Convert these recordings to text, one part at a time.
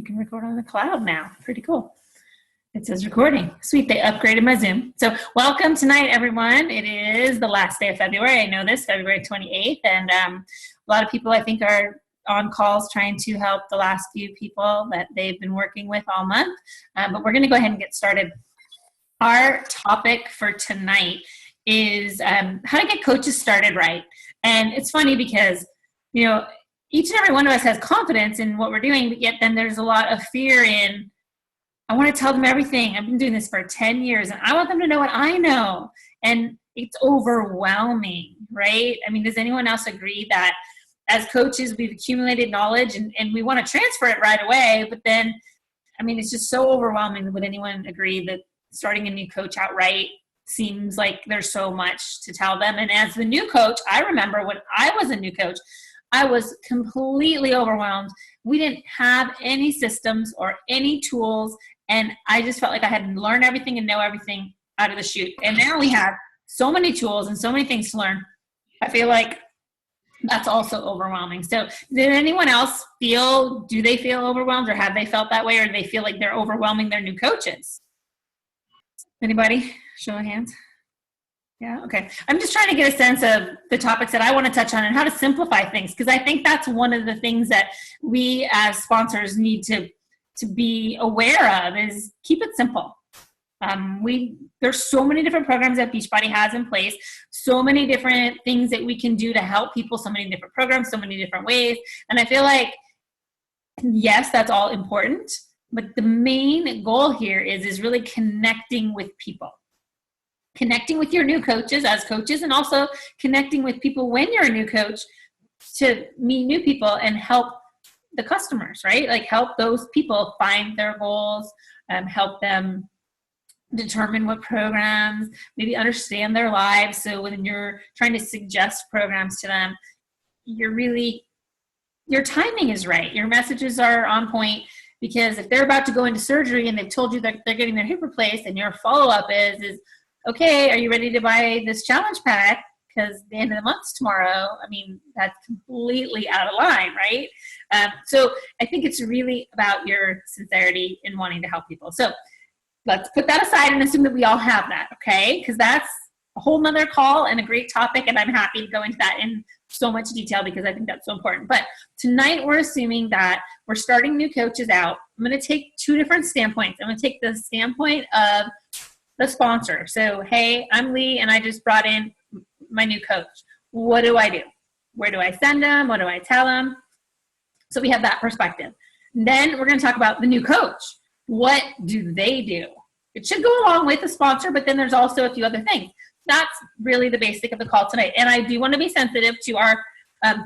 you can record on the cloud now. Pretty cool. It says recording. Sweet, they upgraded my Zoom. So welcome tonight, everyone. It is the last day of February. I know this, February 28th. And a lot of people, I think, are on calls trying to help the last few people that they've been working with all month. But we're going to go ahead and get started. Our topic for tonight is how to get coaches started right. And it's funny because, you know, each and every one of us has confidence in what we're doing, but yet then there's a lot of fear in, I want to tell them everything. I've been doing this for 10 years and I want them to know what I know. And it's overwhelming, right? I mean, does anyone else agree that as coaches, we've accumulated knowledge and we want to transfer it right away, but then, I mean, it's just so overwhelming. Would anyone agree that starting a new coach outright seems like there's so much to tell them? And as the new coach, I remember when I was a new coach, I was completely overwhelmed. We didn't have any systems or any tools, and I just felt like I had to learn everything and know everything out of the chute. And now we have so many tools and so many things to learn. I feel like that's also overwhelming. So did anyone else do they feel overwhelmed, or have they felt that way, or do they feel like they're overwhelming their new coaches? Anybody? Show of hands. Yeah, okay. I'm just trying to get a sense of the topics that I want to touch on and how to simplify things, because I think that's one of the things that we as sponsors need to be aware of is keep it simple. There's so many different programs that Beachbody has in place, so many different things that we can do to help people, so many different programs, so many different ways. And I feel like, yes, that's all important, but the main goal here is really connecting with people. Connecting with your new coaches as coaches, and also connecting with people when you're a new coach to meet new people and help the customers, right? Like help those people find their goals, help them determine what programs, maybe understand their lives. So when you're trying to suggest programs to them, your timing is right. Your messages are on point, because if they're about to go into surgery and they've told you that they're getting their hip replaced, and your follow-up is okay, are you ready to buy this challenge pack? Because the end of the month's tomorrow. I mean, that's completely out of line, right? So I think it's really about your sincerity in wanting to help people. So let's put that aside and assume that we all have that, okay? Because that's a whole nother call and a great topic, and I'm happy to go into that in so much detail because I think that's so important. But tonight we're assuming that we're starting new coaches out. I'm going to take two different standpoints. I'm going to take the standpoint of the sponsor. So, hey, I'm Lee, and I just brought in my new coach. What do I do? Where do I send them? What do I tell them? So we have that perspective. Then we're going to talk about the new coach. What do they do? It should go along with the sponsor, but then there's also a few other things. That's really the basic of the call tonight. And I do want to be sensitive to our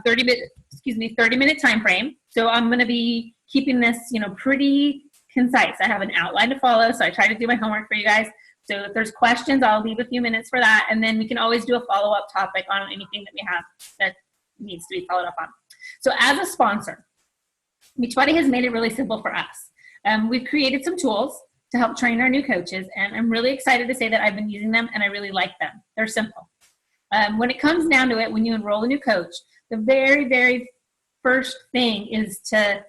30-minute time frame. So I'm going to be keeping this, pretty concise. I have an outline to follow, so I try to do my homework for you guys. So if there's questions, I'll leave a few minutes for that, and then we can always do a follow-up topic on anything that we have that needs to be followed up on. So as a sponsor, Beachbody has made it really simple for us. We've created some tools to help train our new coaches, and I'm really excited to say that I've been using them and I really like them. They're simple. When it comes down to it, when you enroll a new coach, the very, very first thing is to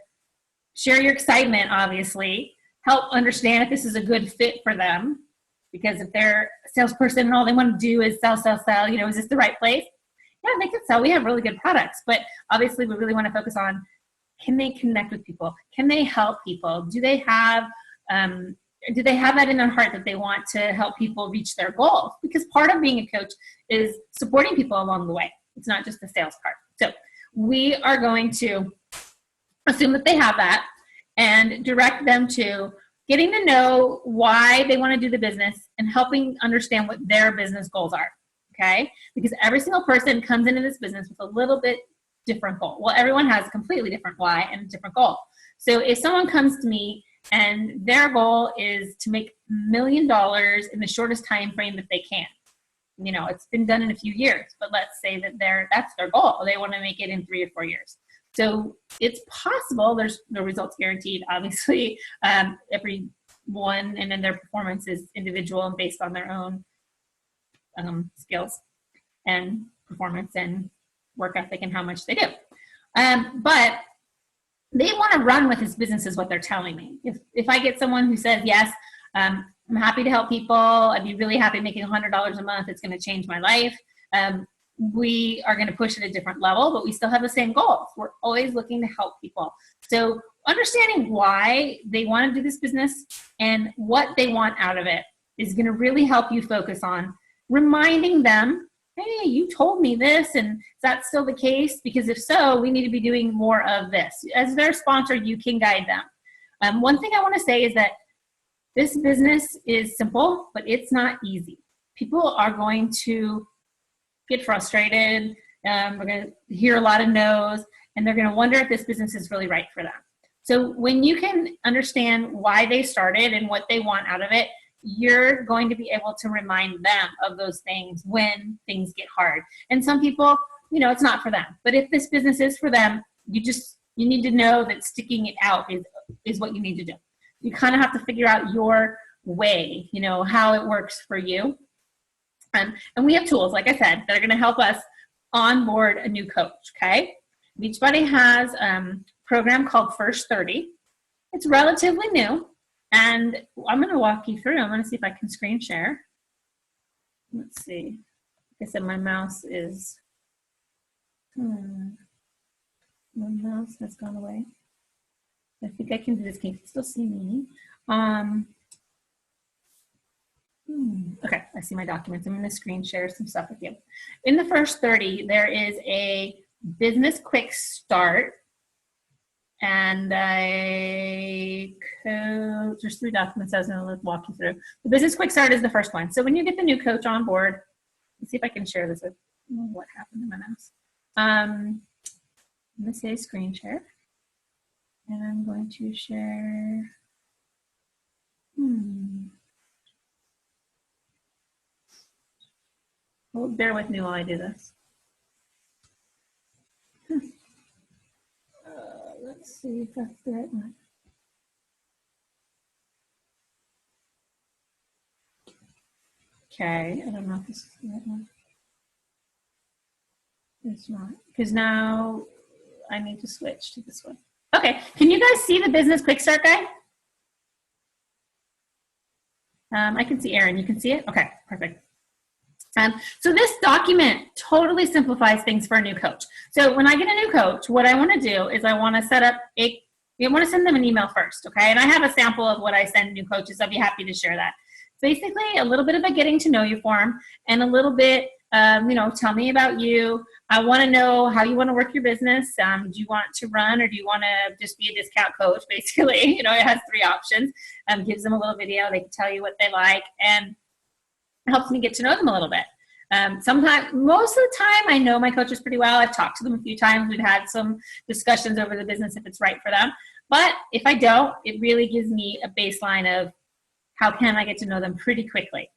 share your excitement, obviously, help understand if this is a good fit for them. Because if they're a salesperson and all they want to do is sell, is this the right place? Yeah, they can sell. We have really good products. But obviously, we really want to focus on, can they connect with people? Can they help people? Do they have that in their heart that they want to help people reach their goals? Because part of being a coach is supporting people along the way. It's not just the sales part. So we are going to assume that they have that and direct them to getting to know why they want to do the business and helping understand what their business goals are, okay? Because every single person comes into this business with a little bit different goal. Well, everyone has a completely different why and a different goal. So if someone comes to me and their goal is to make $1 million in the shortest time frame that they can, it's been done in a few years, but let's say that that's their goal. They want to make it in 3 or 4 years. So it's possible. There's no results guaranteed, obviously. Every one, and then their performance is individual and based on their own skills and performance and work ethic and how much they do. But they want to run with this business is what they're telling me. If I get someone who says, yes, I'm happy to help people, I'd be really happy making $100 a month, it's going to change my life, we are going to push at a different level, but we still have the same goals. We're always looking to help people. So understanding why they want to do this business and what they want out of it is going to really help you focus on reminding them, hey, you told me this, and is that still the case? Because if so, we need to be doing more of this. As their sponsor, you can guide them. One thing I want to say is that this business is simple, but it's not easy. People are going to get frustrated. We're going to hear a lot of no's, and they're going to wonder if this business is really right for them. So when you can understand why they started and what they want out of it, you're going to be able to remind them of those things when things get hard. And some people, you know, it's not for them. But if this business is for them, you need to know that sticking it out is what you need to do. You kind of have to figure out your way, you know, how it works for you. And we have tools, like I said, that are going to help us onboard a new coach, okay? Beachbody has a program called First 30. It's relatively new, and I'm going to walk you through. I'm going to see if I can screen share. Let's see. Like I said, my mouse is, my mouse has gone away. I think I can do this. Can you still see me? Okay, I see my documents. I'm going to screen share some stuff with you. In the First 30, there is a business quick start, and there's 3 documents I was going to walk you through. The business quick start is the first one. So when you get the new coach on board, let's see if I can share this with what happened to my mouse. I'm going to say screen share, and I'm going to share. Well, bear with me while I do this. Let's see if that's the right one. Okay, I don't know if this is the right one. It's not, because now I need to switch to this one. Okay, can you guys see the business quick start guide? I can see Erin. You can see it? Okay, perfect. So this document totally simplifies things for a new coach. So when I get a new coach, what I want to do is I want to set up I want to send them an email first, okay? And I have a sample of what I send new coaches. I'd be happy to share that. Basically, a little bit of a getting to know you form, and a little bit, you know, tell me about you. I want to know how you want to work your business. Do you want to run, or do you want to just be a discount coach? Basically, you know, it has 3 options. Gives them a little video. They can tell you what they like, and helps me get to know them a little bit. Sometimes, most of the time, I know my coaches pretty well. I've talked to them a few times. We've had some discussions over the business if it's right for them. But if I don't, it really gives me a baseline of how can I get to know them pretty quickly.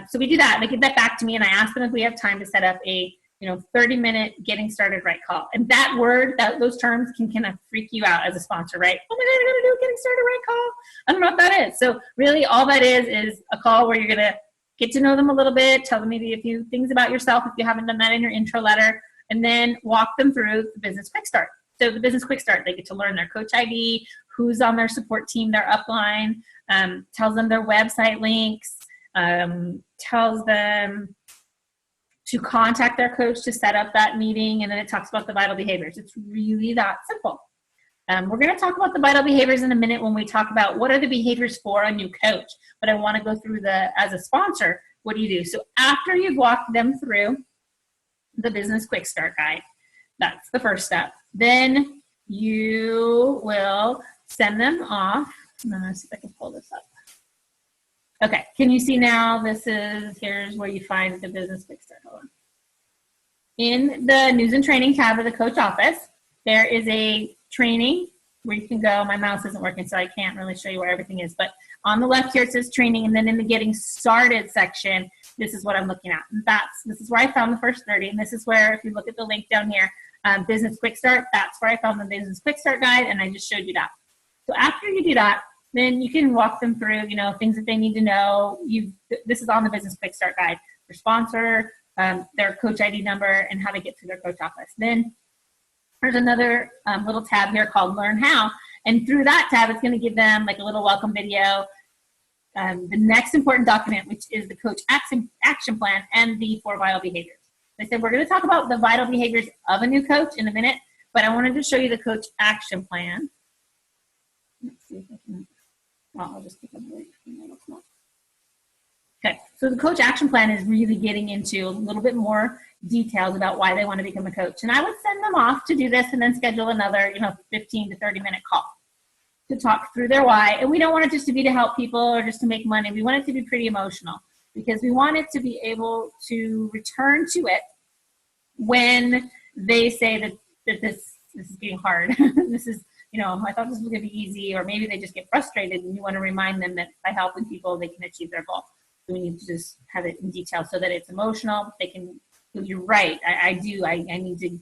So we do that. They give that back to me, and I ask them if we have time to set up a 30-minute getting started right call. And that word, those terms can kind of freak you out as a sponsor, right? Oh my God, I gotta do a getting started right call. I don't know what that is. So really all that is a call where you're gonna get to know them a little bit, tell them maybe a few things about yourself if you haven't done that in your intro letter, and then walk them through the business quick start. So the business quick start, they get to learn their coach ID, who's on their support team, their upline, tells them their website links, tells them to contact their coach to set up that meeting, and then it talks about the vital behaviors. It's really that simple. We're going to talk about the vital behaviors in a minute when we talk about what are the behaviors for a new coach, but I want to go through as a sponsor, what do you do? So after you've walked them through the business quick start guide, that's the first step. Then you will send them off. Let's see if I can pull this up. Okay, can you see now? Here's where you find the business quick start. Hold on. In the news and training tab of the coach office, there is a training where you can go. My mouse isn't working, so I can't really show you where everything is. But on the left here, it says training. And then in the getting started section, this is what I'm looking at. This is where I found the first 30. And this is where, if you look at the link down here, business quick start, that's where I found the business quick start guide. And I just showed you that. So after you do that, then you can walk them through, things that they need to know. This is on the business quick start guide. Their sponsor, their coach ID number, and how to get to their coach office. Then there's another little tab here called Learn How. And through that tab, it's going to give them like a little welcome video, the next important document, which is the coach action plan and the 4 vital behaviors. They said, we're going to talk about the vital behaviors of a new coach in a minute, but I wanted to show you the coach action plan. Let's see if I can, well, I'll just pick up the link. Okay, so the coach action plan is really getting into a little bit more details about why they want to become a coach. And I would send them off to do this and then schedule another, 15 to 30 minute call to talk through their why. And we don't want it just to be to help people or just to make money. We want it to be pretty emotional because we want it to be able to return to it when they say that this is being hard. This is, I thought this was going to be easy, or maybe they just get frustrated and you want to remind them that by helping people, they can achieve their goal. So we need to just have it in detail so that it's emotional. They can, you're right. I need to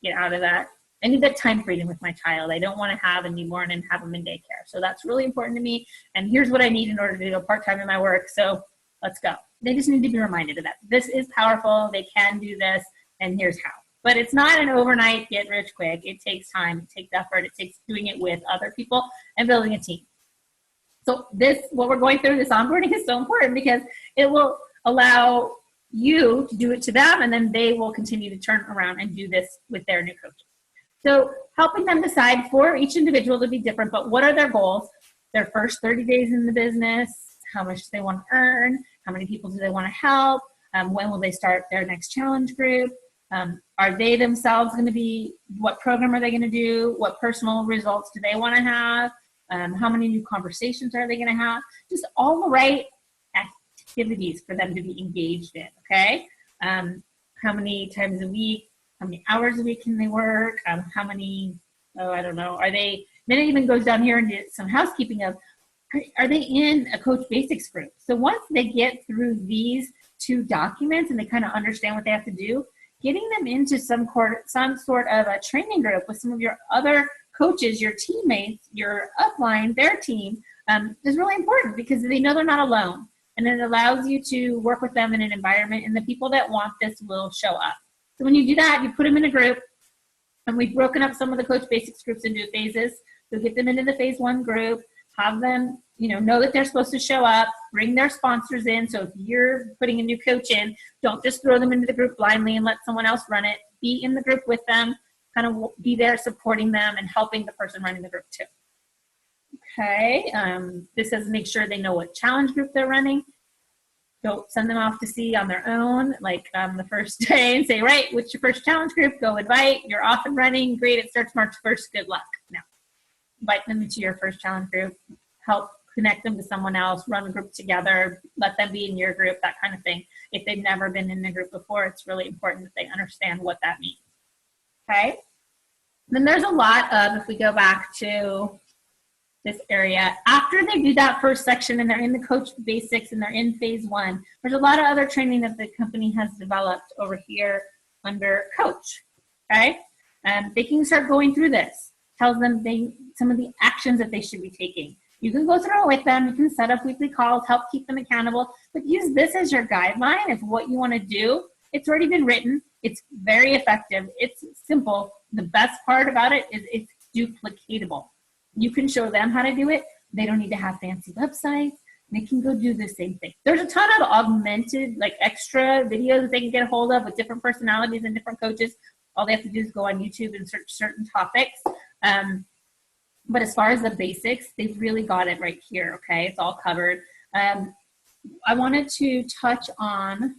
get out of that. I need that time freedom with my child. I don't want to have a newborn and have them in daycare. So that's really important to me. And here's what I need in order to go part-time in my work. So let's go. They just need to be reminded of that. This is powerful. They can do this. And here's how. But it's not an overnight get rich quick. It takes time. It takes effort. It takes doing it with other people and building a team. So what we're going through, this onboarding is so important because it will allow you to do it to them, and then they will continue to turn around and do this with their new coaches. So helping them decide for each individual to be different, but what are their goals? Their first 30 days in the business, how much do they want to earn, how many people do they want to help, when will they start their next challenge group, are they themselves going to be, what program are they going to do, what personal results do they want to have, how many new conversations are they going to have, just all the right activities for them to be engaged in, okay? How many times a week, how many hours a week can they work, how many, I don't know, then it even goes down here and do some housekeeping of, are they in a Coach Basics group? So once they get through these 2 documents and they kind of understand what they have to do, getting them into some sort of a training group with some of your other coaches, your teammates, your upline, their team, is really important because they know they're not alone. And it allows you to work with them in an environment, and the people that want this will show up. So when you do that, you put them in a group, and we've broken up some of the Coach Basics groups into phases. So get them into the phase 1 group, have them, know that they're supposed to show up, bring their sponsors in. So if you're putting a new coach in, don't just throw them into the group blindly and let someone else run it. Be in the group with them, kind of be there supporting them and helping the person running the group too. Okay, this says make sure they know what challenge group they're running. Don't send them off to see on their own, like the first day and say, right, what's your first challenge group? Go invite, you're off and running, great, it starts March 1st, good luck. No, invite them into your first challenge group, help connect them to someone else, run a group together, let them be in your group, that kind of thing. If they've never been in a group before, it's really important that they understand what that means, okay? Then there's a lot of, if we go back to this area, after they do that first section and they're in the Coach Basics and they're in phase 1, there's a lot of other training that the company has developed over here under Coach, okay? They can start going through this, tells them some of the actions that they should be taking. You can go through it with them, you can set up weekly calls, help keep them accountable, but use this as your guideline of what you want to do. It's already been written, it's very effective, it's simple. The best part about it is it's duplicatable. You can show them how to do it. They don't need to have fancy websites. They can go do the same thing. There's a ton of augmented, like extra videos that they can get a hold of with different personalities and different coaches. All they have to do is go on YouTube and search certain topics. But as far as the basics, they've really got it right here, okay? It's all covered. I wanted to touch on,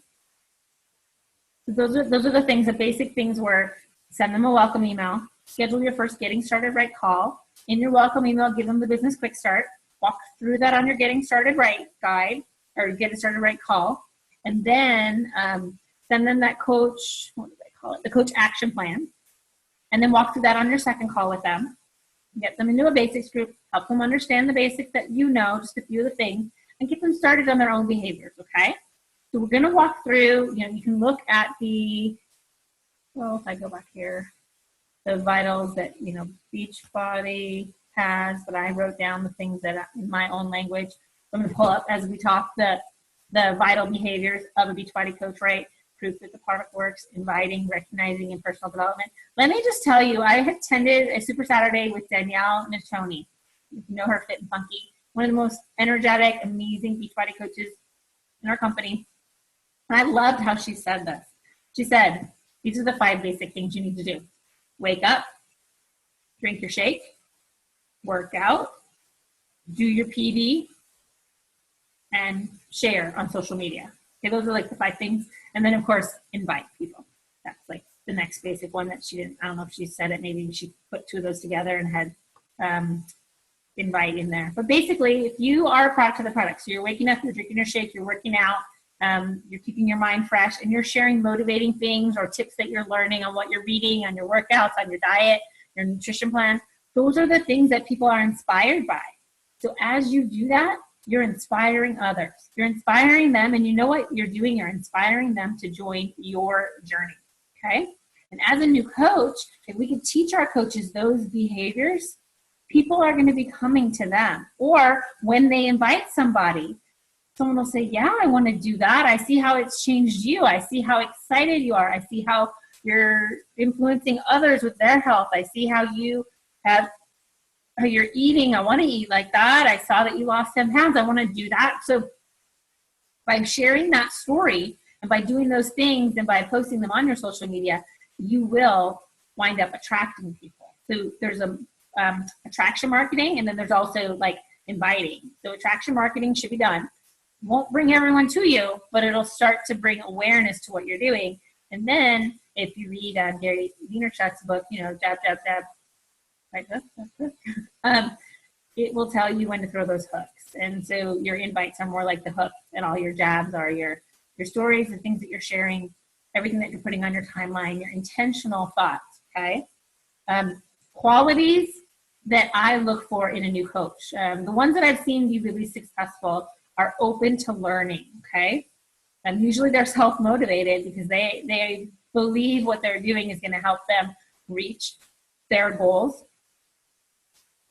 those are the things, the basic things were send them a welcome email, schedule your first Getting Started Right call. In your welcome email, give them the business quick start, walk through that on your Getting Started Right guide, or Getting Started Right call, and then send them that coach, what do they call it? The coach action plan, and then walk through that on your second call with them. Get them into a basics group, help them understand the basics that just a few of the things, and get them started on their own behaviors, okay? So we're gonna walk through, you can look at if I go back here, the vitals that, Beachbody has, but I wrote down the things that in my own language. I'm gonna pull up as we talk the vital behaviors of a Beachbody coach, right? proof that the product works, inviting, recognizing, and personal development. Let me just tell you, I attended a Super Saturday with Danielle Natoni. If you know her, Fit and Funky, one of the most energetic, amazing Beachbody coaches in our company. And I loved how she said this. She said, these are the 5 basic things you need to do. Wake up, drink your shake, work out, do your PD, and share on social media. Okay, those are like the 5 things. And then, of course, invite people. That's like the next basic one that she didn't, I don't know if she said it, maybe she put 2 of those together and had invite in there. But basically, if you are a product of the product, so you're waking up, you're drinking your shake, you're working out, you're keeping your mind fresh, and you're sharing motivating things or tips that you're learning on what you're reading, on your workouts, on your diet, your nutrition plan, those are the things that people are inspired by. So as you do that, you're inspiring others. You're inspiring them, and you know what you're doing? You're inspiring them to join your journey, okay? And as a new coach, if we could teach our coaches those behaviors, people are going to be coming to them. Or when they invite somebody, someone will say, yeah, I want to do that. I see how it's changed you. I see how excited you are. I see how you're influencing others with their health. I see how you have, how you're eating. I want to eat like that. I saw that you lost 10 pounds. I want to do that. So by sharing that story and by doing those things and by posting them on your social media, you will wind up attracting people. So there's a attraction marketing, and then there's also like inviting. So attraction marketing should be done. Won't bring everyone to you, but it'll start to bring awareness to what you're doing. And then if you read Gary Vaynerchuk's book, you know, jab, jab, jab, right, it will tell you when to throw those hooks. And so your invites are more like the hook, and all your jabs are your stories, the things that you're sharing, everything that you're putting on your timeline, your intentional thoughts, okay? Qualities that I look for in a new coach. The ones that I've seen be really successful are open to learning, okay? And usually they're self-motivated because they believe what they're doing is gonna help them reach their goals.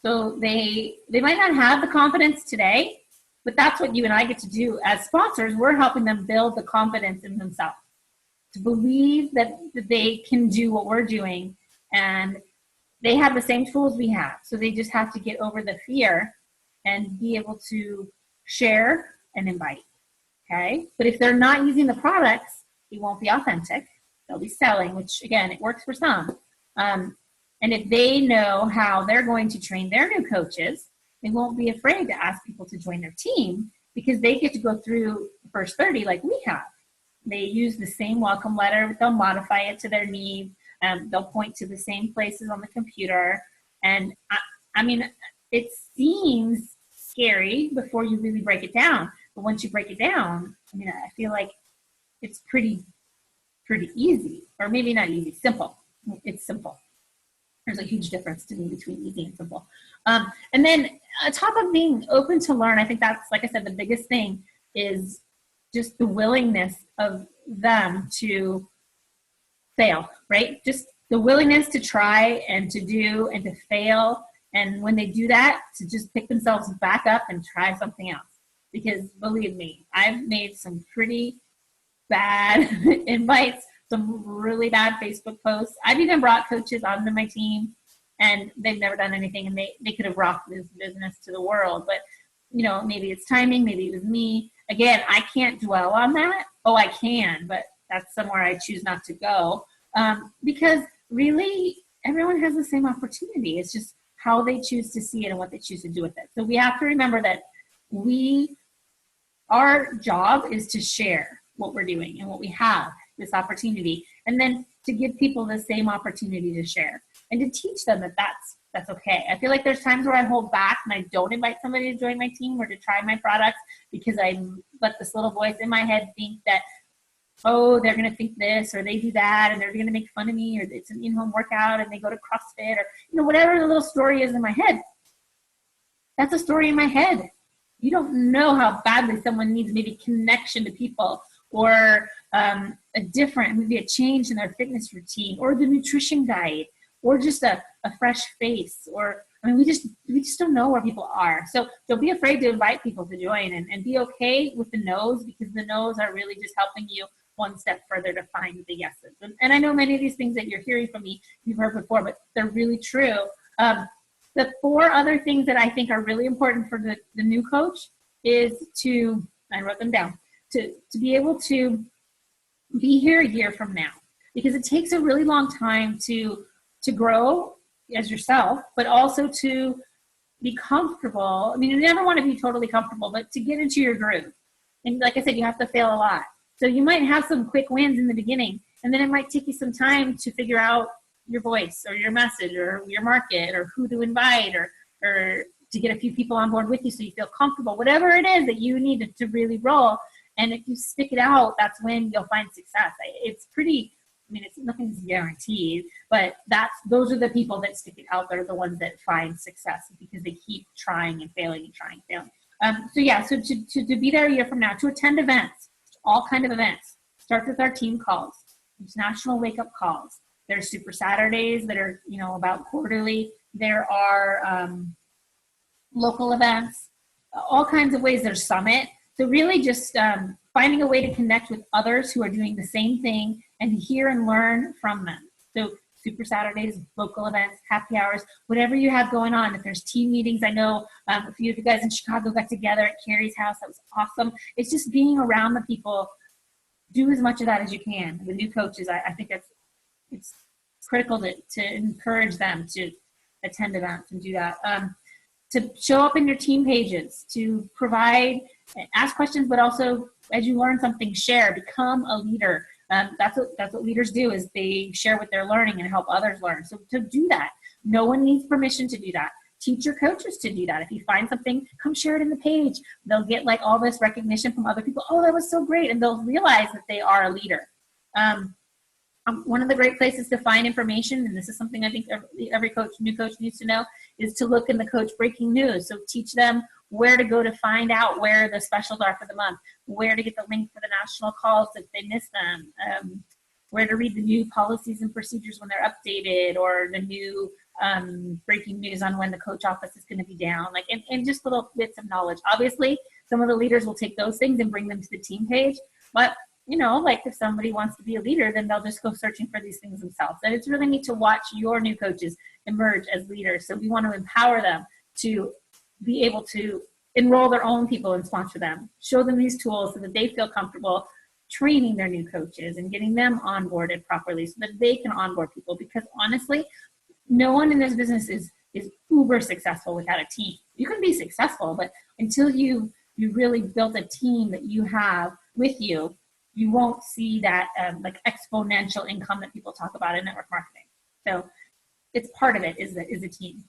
So they might not have the confidence today, but that's what you and I get to do as sponsors. We're helping them build the confidence in themselves to believe that they can do what we're doing, and they have the same tools we have. So they just have to get over the fear and be able to share and invite, okay? But if they're not using the products, it won't be authentic. They'll be selling, which again, it works for some. And if they know how they're going to train their new coaches, they won't be afraid to ask people to join their team because they get to go through the first 30 like we have. They use the same welcome letter, but they'll modify it to their needs. They'll point to the same places on the computer. And I mean, it seems scary before you really break it down. But once you break it down, I mean, I feel like it's pretty easy, or maybe not easy, simple. It's simple. There's a huge difference to me between easy and simple. And then on top of being open to learn, I think that's, like I said, the biggest thing is just the willingness of them to fail, right? Just the willingness to try and to do and to fail. And when they do that, to just pick themselves back up and try something else. Because believe me, I've made some pretty bad invites, some really bad Facebook posts. I've even brought coaches onto my team and they've never done anything, and they could have rocked this business to the world. But, you know, maybe it's timing, maybe it was me. Again, I can't dwell on that. Oh, I can, but that's somewhere I choose not to go. Because really, everyone has the same opportunity. It's just how they choose to see it and what they choose to do with it. So we have to remember that our job is to share what we're doing and what we have, this opportunity, and then to give people the same opportunity to share and to teach them that that's okay. I feel like there's times where I hold back and I don't invite somebody to join my team or to try my products because I let this little voice in my head think that, oh, they're going to think this or they do that and they're going to make fun of me, or it's an in-home workout and they go to CrossFit, or, you know, whatever the little story is in my head. That's a story in my head. You don't know how badly someone needs maybe connection to people, or maybe a change in their fitness routine, or the nutrition guide, or just a fresh face, or, I mean, we just don't know where people are. So don't be afraid to invite people to join, and be okay with the no's, because the no's are really just helping you one step further to find the yeses. And I know many of these things that you're hearing from me, you've heard before, but they're really true. The 4 other things that I think are really important for the new coach is to, I wrote them down, to be able to be here a year from now, because it takes a really long time to grow as yourself, but also to be comfortable. I mean, you never want to be totally comfortable, but to get into your groove. And like I said, you have to fail a lot. So you might have some quick wins in the beginning, and then it might take you some time to figure out your voice or your message or your market or who to invite or to get a few people on board with you so you feel comfortable, whatever it is that you need to really roll. And if you stick it out, that's when you'll find success. It's pretty, I mean, nothing's guaranteed, but those are the people that stick it out. They're the ones that find success because they keep trying and failing and trying and failing. So to be there a year from now, to attend events, all kind of events, start with our team calls. There's national wake-up calls. There's Super Saturdays that are, about quarterly. There are local events, all kinds of ways. There's summit. So really just finding a way to connect with others who are doing the same thing and hear and learn from them. So Super Saturdays, local events, happy hours, whatever you have going on. If there's team meetings, I know a few of you guys in Chicago got together at Carrie's house. That was awesome. It's just being around the people. Do as much of that as you can. The new coaches, I think it's critical to encourage them to attend events and do that. To show up in your team pages, to provide, ask questions, but also as you learn something, share, become a leader. That's what leaders do, is they share what they're learning and help others learn. So to do that, no one needs permission to do that. Teach your coaches to do that. If you find something, come share it in the page. They'll get like all this recognition from other people. Oh, that was so great. And they'll realize that they are a leader. One of the great places to find information, and this is something I think every new coach needs to know, is to look in the coach breaking news. So teach them where to go to find out where the specials are for the month, where to get the link for the national calls if they miss them, where to read the new policies and procedures when they're updated, or the new breaking news on when the coach office is going to be down, and just little bits of knowledge. Obviously, some of the leaders will take those things and bring them to the team page, but if somebody wants to be a leader, then they'll just go searching for these things themselves. And it's really neat to watch your new coaches emerge as leaders. So we want to empower them to be able to enroll their own people and sponsor them, show them these tools so that they feel comfortable training their new coaches and getting them onboarded properly so that they can onboard people. Because honestly, no one in this business is uber successful without a team. You can be successful, but until you really built a team that you have with you, you won't see that exponential income that people talk about in network marketing. So it's part of it is a team.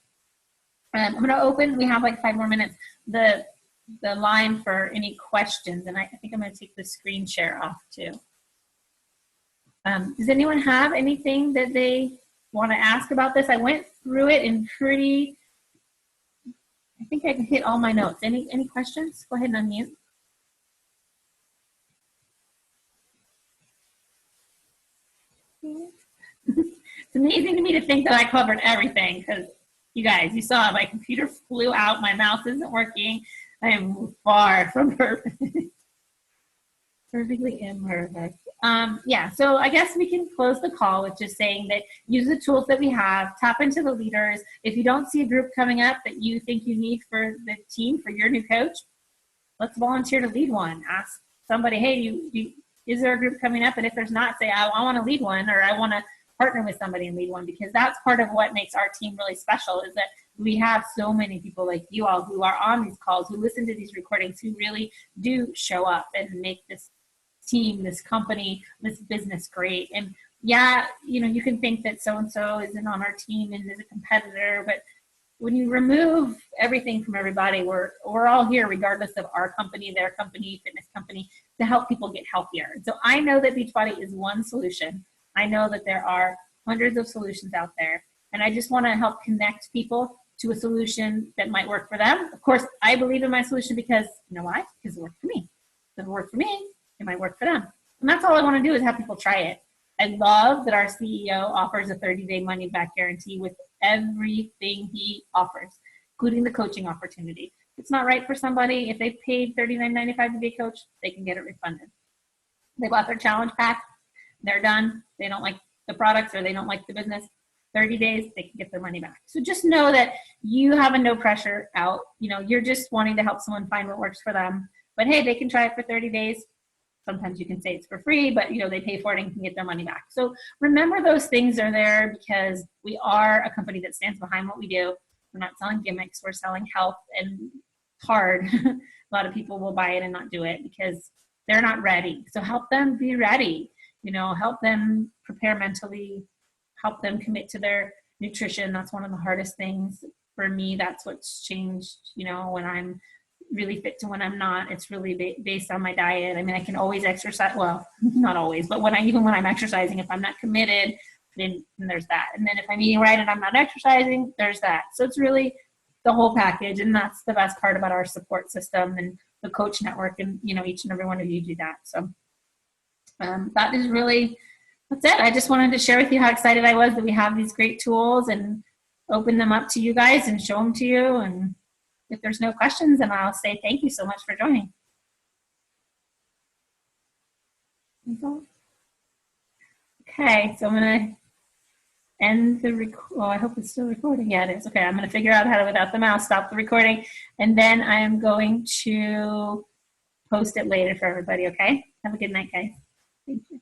I'm going to open, we have 5 more minutes, the line for any questions. And I think I'm going to take the screen share off too. Does anyone have anything that they want to ask about this? I went through it in I think I can hit all my notes. Any questions? Go ahead and unmute. It's amazing to me to think that I covered everything, because you guys, you saw my computer flew out, my mouse isn't working. I am far from perfect. Perfectly imperfect. So I guess we can close the call with just saying that use the tools that we have, tap into the leaders. If you don't see a group coming up that you think you need for the team, for your new coach, let's volunteer to lead one. Ask somebody, hey, is there a group coming up? And if there's not, say, I want to lead one, or I want to partner with somebody and lead one, because that's part of what makes our team really special, is that we have so many people like you all who are on these calls, who listen to these recordings, who really do show up and make this team, this company, this business great. And you can think that so-and-so isn't on our team and is a competitor, but when you remove everything from everybody, we're all here regardless of our company, their company, fitness company, to help people get healthier. So I know that Beachbody is one solution. I know that there are hundreds of solutions out there, and I just want to help connect people to a solution that might work for them. Of course, I believe in my solution because, you know why? Because it worked for me. If it worked for me, it might work for them. And that's all I want to do, is have people try it. I love that our CEO offers a 30-day money-back guarantee with everything he offers, including the coaching opportunity. If it's not right for somebody, if they paid $39.95 to be a coach, they can get it refunded. They bought their challenge pack, they're done. They don't like the products or they don't like the business. 30 days, they can get their money back. So just know that you have a no pressure out. You know, you're just wanting to help someone find what works for them. But hey, they can try it for 30 days. Sometimes you can say it's for free, but you know, they pay for it and can get their money back. So remember those things are there because we are a company that stands behind what we do. We're not selling gimmicks, we're selling health, and hard. A lot of people will buy it and not do it because they're not ready. So help them be ready, you know, help them prepare mentally, help them commit to their nutrition. That's one of the hardest things for me. That's what's changed, you know, when I'm really fit to when I'm not. It's really based on my diet. I mean, I can always exercise. Well, not always, but even when I'm exercising, if I'm not committed, then there's that. And then if I'm eating right and I'm not exercising, there's that. So it's really the whole package. And that's the best part about our support system and the coach network. And, you know, each and every one of you do that. So that is really, that's it. I just wanted to share with you how excited I was that we have these great tools and open them up to you guys and show them to you. And if there's no questions, then I'll say thank you so much for joining. Okay, so I'm going to end the I hope it's still recording. Yeah, it is. Okay, I'm going to figure out how to, without the mouse, stop the recording. And then I am going to post it later for everybody, okay? Have a good night, guys. Thank you.